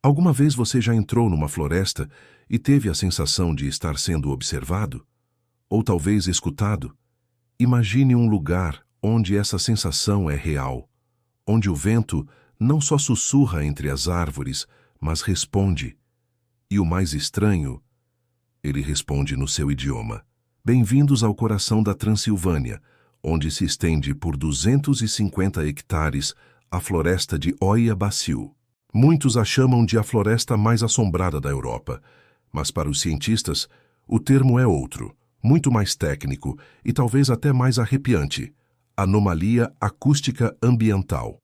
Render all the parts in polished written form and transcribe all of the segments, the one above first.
Alguma vez você já entrou numa floresta e teve a sensação de estar sendo observado? Ou talvez escutado? Imagine um lugar onde essa sensação é real, onde o vento não só sussurra entre as árvores, mas responde. E o mais estranho, ele responde no seu idioma. Bem-vindos ao coração da Transilvânia, onde se estende por 250 hectares a floresta de Oia Baciu. Muitos a chamam de a floresta mais assombrada da Europa, mas para os cientistas, o termo é outro, muito mais técnico e talvez até mais arrepiante: anomalia acústica ambiental.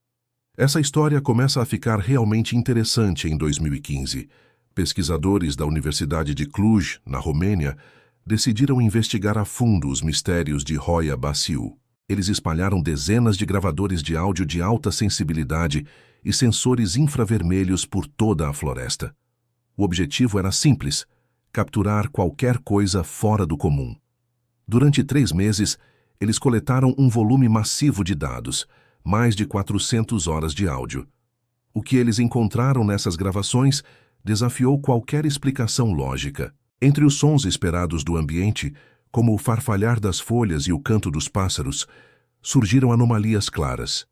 Essa história começa a ficar realmente interessante em 2015. Pesquisadores da Universidade de Cluj, na Romênia, decidiram investigar a fundo os mistérios de Oia Baciu. Eles espalharam dezenas de gravadores de áudio de alta sensibilidade e sensores infravermelhos por toda a floresta. O objetivo era simples: capturar qualquer coisa fora do comum. Durante 3 meses, eles coletaram um volume massivo de dados, mais de 400 horas de áudio. O que eles encontraram nessas gravações desafiou qualquer explicação lógica. Entre os sons esperados do ambiente, como o farfalhar das folhas e o canto dos pássaros, surgiram anomalias claras.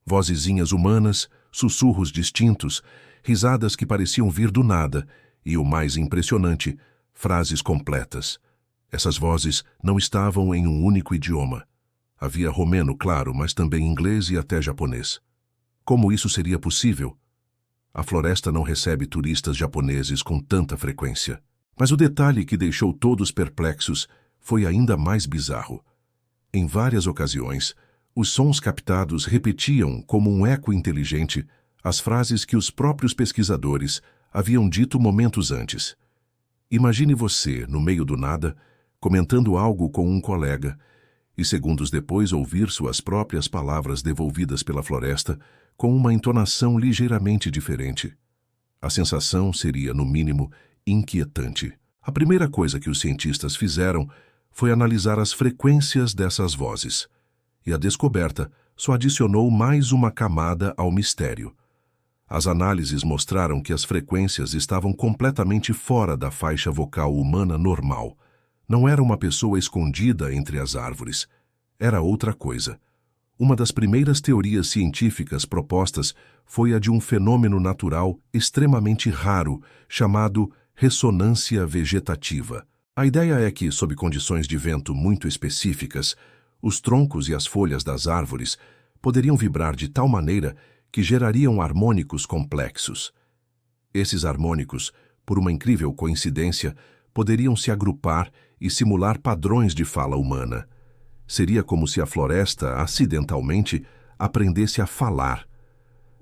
Vozezinhas humanas, sussurros distintos, risadas que pareciam vir do nada e, o mais impressionante, frases completas. Essas vozes não estavam em um único idioma. Havia romeno, claro, mas também inglês e até japonês. Como isso seria possível? A floresta não recebe turistas japoneses com tanta frequência. Mas o detalhe que deixou todos perplexos foi ainda mais bizarro. Em várias ocasiões, os sons captados repetiam, como um eco inteligente, as frases que os próprios pesquisadores haviam dito momentos antes. Imagine você, no meio do nada, comentando algo com um colega, e segundos depois ouvir suas próprias palavras devolvidas pela floresta com uma entonação ligeiramente diferente. A sensação seria, no mínimo, inquietante. A primeira coisa que os cientistas fizeram foi analisar as frequências dessas vozes. E a descoberta só adicionou mais uma camada ao mistério. As análises mostraram que as frequências estavam completamente fora da faixa vocal humana normal. Não era uma pessoa escondida entre as árvores. Era outra coisa. Uma das primeiras teorias científicas propostas foi a de um fenômeno natural extremamente raro, chamado ressonância vegetativa. A ideia é que, sob condições de vento muito específicas, os troncos e as folhas das árvores poderiam vibrar de tal maneira que gerariam harmônicos complexos. Esses harmônicos, por uma incrível coincidência, poderiam se agrupar e simular padrões de fala humana. Seria como se a floresta, acidentalmente, aprendesse a falar.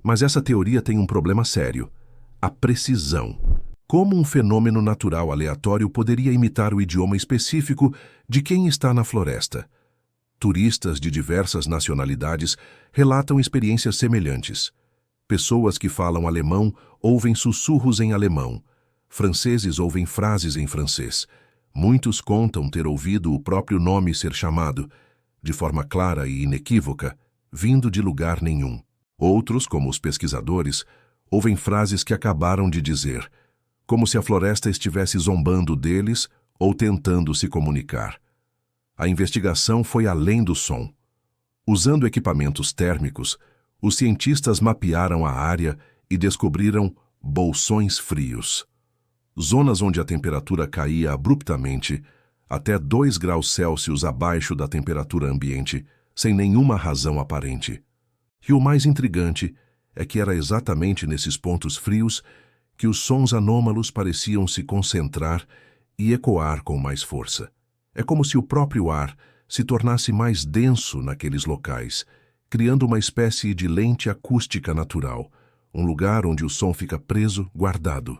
Mas essa teoria tem um problema sério: a precisão. Como um fenômeno natural aleatório poderia imitar o idioma específico de quem está na floresta? Turistas de diversas nacionalidades relatam experiências semelhantes. Pessoas que falam alemão ouvem sussurros em alemão. Franceses ouvem frases em francês. Muitos contam ter ouvido o próprio nome ser chamado, de forma clara e inequívoca, vindo de lugar nenhum. Outros, como os pesquisadores, ouvem frases que acabaram de dizer, como se a floresta estivesse zombando deles ou tentando se comunicar. A investigação foi além do som. Usando equipamentos térmicos, os cientistas mapearam a área e descobriram bolsões frios. Zonas onde a temperatura caía abruptamente, até 2 graus Celsius abaixo da temperatura ambiente, sem nenhuma razão aparente. E o mais intrigante é que era exatamente nesses pontos frios que os sons anômalos pareciam se concentrar e ecoar com mais força. É como se o próprio ar se tornasse mais denso naqueles locais, criando uma espécie de lente acústica natural, um lugar onde o som fica preso, guardado.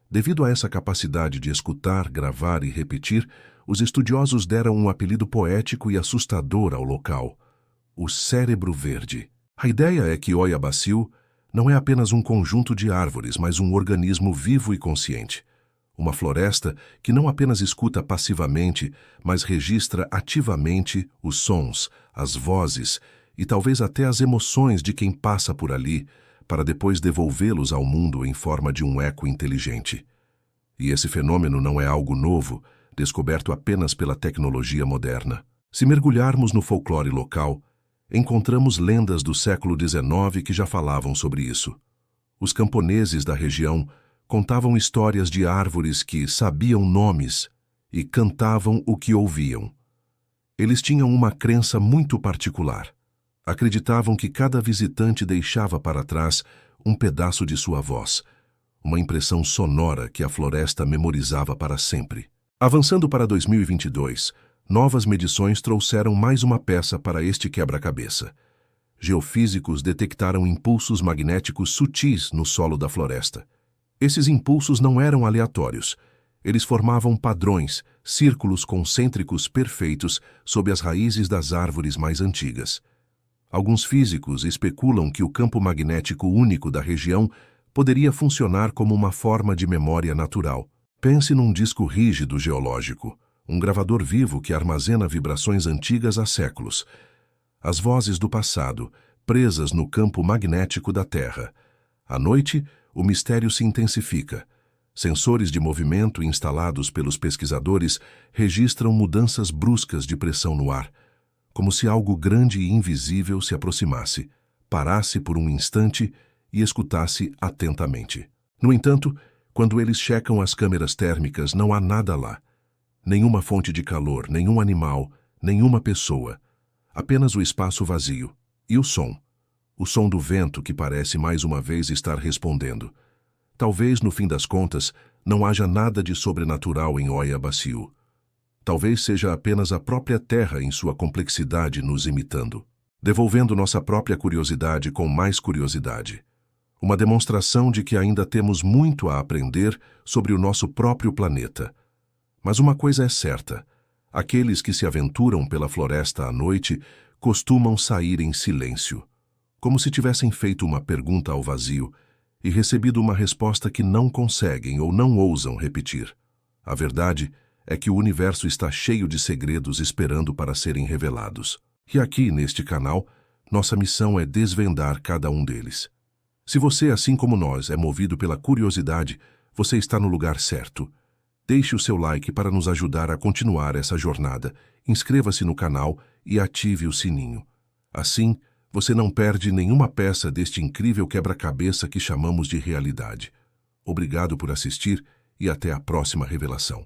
Devido a essa capacidade de escutar, gravar e repetir, os estudiosos deram um apelido poético e assustador ao local: o cérebro verde. A ideia é que Oia Baciu não é apenas um conjunto de árvores, mas um organismo vivo e consciente. Uma floresta que não apenas escuta passivamente, mas registra ativamente os sons, as vozes e talvez até as emoções de quem passa por ali, para depois devolvê-los ao mundo em forma de um eco inteligente. E esse fenômeno não é algo novo, descoberto apenas pela tecnologia moderna. Se mergulharmos no folclore local, encontramos lendas do século XIX que já falavam sobre isso. Os camponeses da região contavam histórias de árvores que sabiam nomes e cantavam o que ouviam. Eles tinham uma crença muito particular. Acreditavam que cada visitante deixava para trás um pedaço de sua voz, uma impressão sonora que a floresta memorizava para sempre. Avançando para 2022, novas medições trouxeram mais uma peça para este quebra-cabeça. Geofísicos detectaram impulsos magnéticos sutis no solo da floresta. Esses impulsos não eram aleatórios. Eles formavam padrões, círculos concêntricos perfeitos sob as raízes das árvores mais antigas. Alguns físicos especulam que o campo magnético único da região poderia funcionar como uma forma de memória natural. Pense num disco rígido geológico, um gravador vivo que armazena vibrações antigas há séculos. As vozes do passado, presas no campo magnético da Terra. À noite, o mistério se intensifica. Sensores de movimento instalados pelos pesquisadores registram mudanças bruscas de pressão no ar, como se algo grande e invisível se aproximasse, parasse por um instante e escutasse atentamente. No entanto, quando eles checam as câmeras térmicas, não há nada lá. Nenhuma fonte de calor, nenhum animal, nenhuma pessoa. Apenas o espaço vazio. E o som. O som do vento que parece mais uma vez estar respondendo. Talvez, no fim das contas, não haja nada de sobrenatural em Oya Baciu. Talvez seja apenas a própria Terra em sua complexidade nos imitando, devolvendo nossa própria curiosidade com mais curiosidade. Uma demonstração de que ainda temos muito a aprender sobre o nosso próprio planeta. Mas uma coisa é certa: aqueles que se aventuram pela floresta à noite costumam sair em silêncio, como se tivessem feito uma pergunta ao vazio e recebido uma resposta que não conseguem ou não ousam repetir. A verdade é que o universo está cheio de segredos esperando para serem revelados. E aqui, neste canal, nossa missão é desvendar cada um deles. Se você, assim como nós, é movido pela curiosidade, você está no lugar certo. Deixe o seu like para nos ajudar a continuar essa jornada, inscreva-se no canal e ative o sininho. Assim, você não perde nenhuma peça deste incrível quebra-cabeça que chamamos de realidade. Obrigado por assistir e até a próxima revelação.